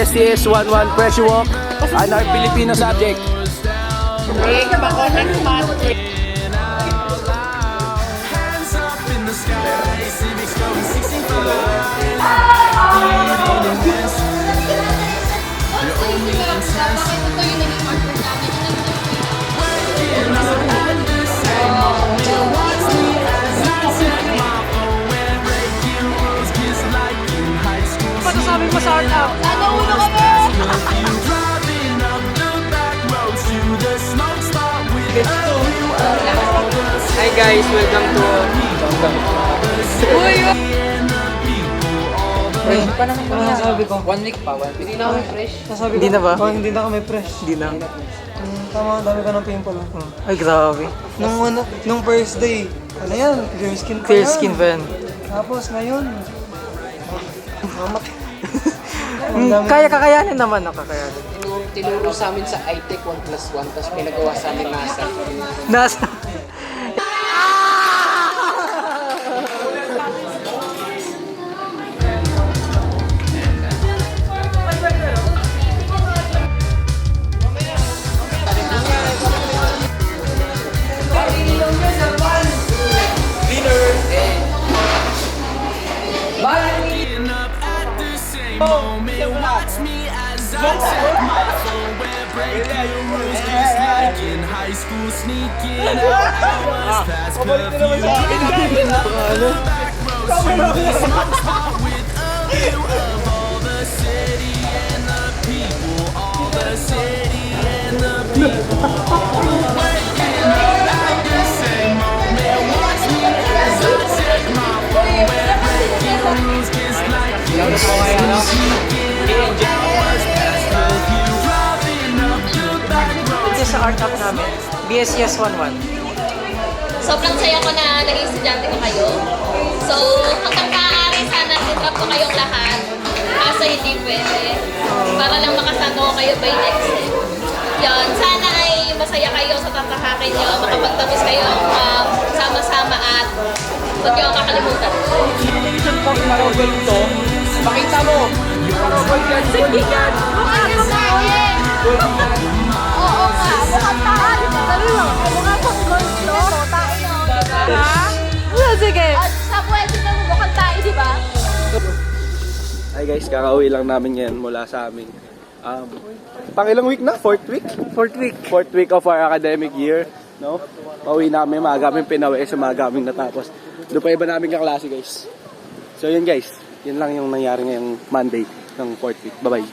BSCS 11 Fresh Walk, and our Filipino subject. Masasabi mo sa art out. Ano ulo kami? Hi guys, welcome to... Uy! Hindi pa naman kami Sabi ko, 1 week pa, 1 week. hindi na kami fresh. Sasabi Hindi ko, na ba? Oh, hindi na kami fresh. Hindi na. Tama, ang dami ka ng pimple. Ay, grabe. Nung first day, ano yan? Clear skin pa Clear yan. skin ba yan? Tapos ngayon, Kakayanin naman, kakayanin. Tinuro sa amin sa iTech 1+1, tapos pinagawa sa amin NASA. Nasa... Watch me as I take my phone, break the rules, just like in high school, sneaking out hours past curfew. In the back row, shooting smoke spot with a view of all the city and the people, all the city and the people, all waking up at the same moment. Watch me as I take my phone, break the rules, just like in high school, sneaking out. Ito sa art up namin. BSCS 11. Sobrang saya ko na naging estudyante ko kayo. So, hanggang maaari sana titrap ko kayong lahat. Kaso hindi pwede. Para lang makasama ko kayo by next day. Yun, sana ay masaya kayo sa tatahakin nyo. Makapagtamis kayo sama-sama at huwag nyo kakalimutan. Pakita mo! Oo nga, mukhang tahan. Dali lang, mukhang pag-gold no? Tayo, diba? Sige. At sa pwede na mukhang tayo, diba? Hi guys, kakauwi lang namin ngayon mula sa amin. Pangilang week na? Fourth week? Fourth week. Fourth week of our academic year. No? Pauwi namin, maaga kami pinawi sa maaga kami natapos. Doon pa iba namin kaklase guys. So yun guys, yun lang yung nangyari ngayong Monday ng fourth week. Bye bye.